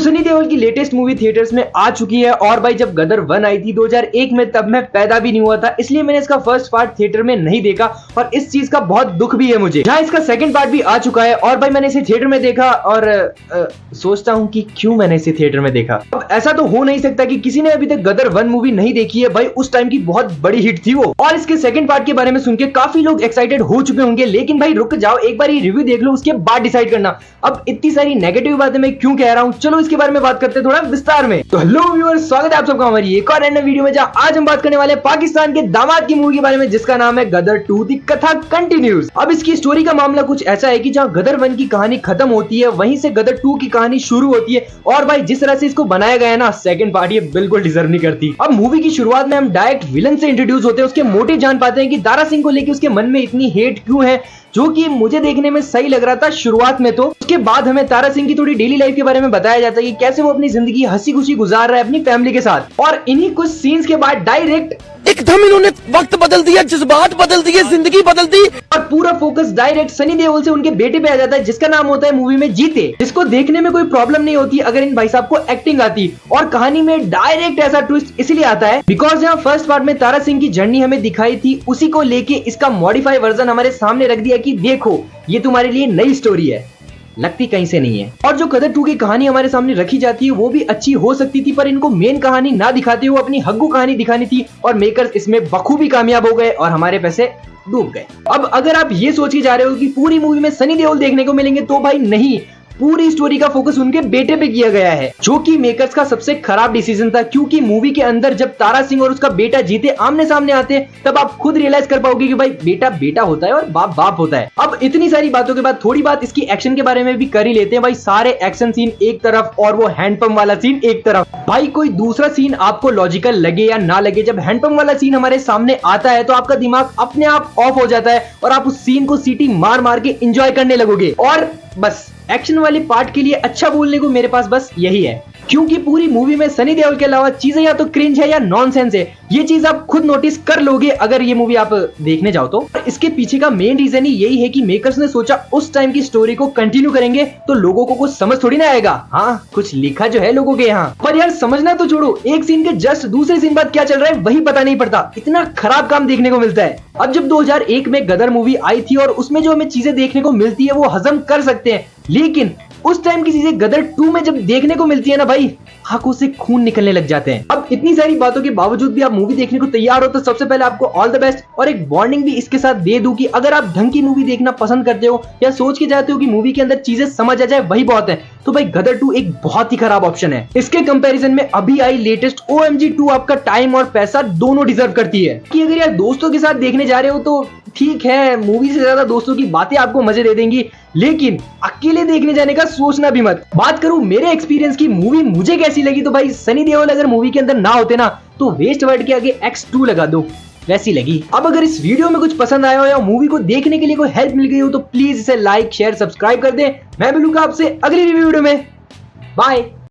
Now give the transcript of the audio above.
सनी देओल की latest movie theatres में आ चुकी है और भाई जब गदर 1 आई थी 2001 में तब मैं पैदा भी नहीं हुआ था, इसलिए मैंने इसका फर्स्ट पार्ट थिएटर में नहीं देखा और इस चीज का बहुत दुख भी है मुझे। जहां इसका सेकंड पार्ट भी आ चुका है और भाई मैंने इसे थिएटर में देखा और सोचता हूं कि क्यों मैंने इसे थिएटर में देखा। अब ऐसा तो हो नहीं सकता कि किसी ने अभी तक गदर 1 मूवी नहीं देखी है, भाई उस टाइम की बहुत बड़ी हिट थी वो और इसके सेकंड पार्ट के बारे में सुन के काफी लोग एक्साइटेड हो चुके होंगे, लेकिन भाई रुक जाओ, एक बार ये रिव्यू देख लो उसके बाद डिसाइड करना। अब इतनी सारी नेगेटिव बातें मैं क्यों कह रहा हूं, चलो इसके बारे में बात करते हैं थोड़ा विस्तार में। तो हेलो व्यूअर्स, स्वागत है आप सबका हमारी एक और रैंडम वीडियो में, जहां आज हम बात करने वाले हैं पाकिस्तान के दामाद की मूवी के बारे में जिसका नाम है गदर 2 दी कथा कंटिन्यूज। अब इसकी स्टोरी का मामला कुछ ऐसा है कि जहां गदर 1 की कहानी खत्म होती है वहीं से गदर 2 की कहानी शुरू होती है और भाई जिस तरह से इसको बनाया गया है ना, सेकंड पार्ट ये बिल्कुल डिजर्व नहीं करती। अब मूवी की शुरुआत में हम डायरेक्ट विलन से इंट्रोड्यूस होते हैं, उसके मोटिव जान पाते हैं कि दारा सिंह को लेकर उसके मन में इतनी हेट क्यों है, जो कि मुझे देखने में सही लग रहा था शुरुआत में। तो उसके बाद हमें तारा सिंह की थोड़ी डेली लाइफ के बारे में बताया जाता है कि कैसे वो अपनी जिंदगी हंसी खुशी गुजार रहा है अपनी फैमिली के साथ। और इन्हीं कुछ सीन्स के बाद डायरेक्ट एकदम इन्होंने वक्त बदल दिया, जज्बात बदल दिए, जिंदगी बदल दी और पूरा फोकस डायरेक्ट सनी देओल से उनके बेटे पे आ जाता है जिसका नाम होता है मूवी में जीते, जिसको देखने में कोई प्रॉब्लम नहीं होती अगर इन भाई साहब को एक्टिंग आती। और कहानी में डायरेक्ट ऐसा ट्विस्ट इसलिए आता है बिकॉज यहाँ फर्स्ट पार्ट में तारा सिंह की जर्नी हमें दिखाई थी, उसी को लेके इसका मॉडिफाई वर्जन हमारे सामने रख दिया कि देखो ये तुम्हारे लिए नई स्टोरी है, लगती कहीं से नहीं है। और जो गदर 2 की कहानी हमारे सामने रखी जाती है वो भी अच्छी हो सकती थी, पर इनको मेन कहानी ना दिखाते हुए अपनी हग्गू कहानी दिखानी थी और मेकर्स इसमें बखूबी कामयाब हो गए और हमारे पैसे डूब गए। अब अगर आप ये सोच के जा रहे हो कि पूरी मूवी में सनी देओल देखने को मिलेंगे, तो भाई नहीं, पूरी स्टोरी का फोकस उनके बेटे पे किया गया है, जो कि मेकर्स का सबसे खराब डिसीजन था। क्योंकि मूवी के अंदर जब तारा सिंह और उसका बेटा जीते आमने सामने आते हैं तब आप खुद रियलाइज कर पाओगे कि भाई बेटा बेटा होता है और बाप बाप होता है। अब इतनी सारी बातों के बाद थोड़ी बात इसकी एक्शन के बारे में भी कर ही लेते हैं। भाई सारे एक्शन सीन एक तरफ और वो हैंडपंप वाला सीन एक तरफ। भाई कोई दूसरा सीन आपको लॉजिकल लगे या ना लगे, जब हैंडपंप वाला सीन हमारे सामने आता है तो आपका दिमाग अपने आप ऑफ हो जाता है और आप उस सीन को सीटी मार मार के एंजॉय करने लगोगे। और बस एक्शन वाले पार्ट के लिए अच्छा बोलने को मेरे पास बस यही है, क्योंकि पूरी मूवी में सनी देओल के अलावा चीजें या तो क्रिंज है या नॉनसेंस है। ये चीज आप खुद नोटिस कर लोगे अगर ये मूवी आप देखने जाओ तो। इसके पीछे का मेन रीजन ही यही है कि मेकर्स ने सोचा उस टाइम की स्टोरी को कंटिन्यू करेंगे तो लोगों को कुछ समझ थोड़ी ना आएगा। हाँ, कुछ लिखा जो है लोगों के यहाँ, पर यार समझना तो छोड़ो, एक सीन के जस्ट दूसरे सीन बाद क्या चल रहा है वही पता नहीं पड़ता, इतना खराब काम देखने को मिलता है। अब जब 2001 में गदर मूवी आई थी और उसमें जो हमें चीजें देखने को मिलती है वो हजम कर सकते हैं, लेकिन उस टाइम की चीजें गदर 2 में जब देखने को मिलती है ना भाई, आंखों से खून निकलने लग जाते हैं। अब इतनी सारी बातों के बावजूद भी आप मूवी देखने को तैयार हो तो सबसे पहले आपको ऑल द बेस्ट, और एक वार्निंग भी इसके साथ दे दूं कि अगर आप ढंग की मूवी देखना पसंद करते हो या सोच के जाते हो कि मूवी के अंदर चीजें समझ आ जाए वही बहुत है, तो भाई गदर 2 एक बहुत ही खराब ऑप्शन है। इसके कंपैरिजन में अभी आई लेटेस्ट OMG 2 आपका टाइम और पैसा दोनों डिजर्व करती है। कि अगर यार दोस्तों के साथ देखने जा रहे हो तो ठीक है, मूवी से ज्यादा दोस्तों की बातें आपको मजे दे देंगी, लेकिन अकेले देखने जाने का सोचना भी मत। बात करूं मेरे एक्सपीरियंस की, मूवी मुझे कैसी लगी, तो भाई सनी देओल अगर मूवी के अंदर ना होते ना तो वेस्ट वर्ड के आगे X2 लगा दो, वैसी लगी। अब अगर इस वीडियो में कुछ पसंद आया हो या मूवी को देखने के लिए कोई हेल्प मिल गई हो तो प्लीज इसे लाइक शेयर सब्सक्राइब कर दे। मैं मिलूंगा आपसे अगली वीडियो में, बाय।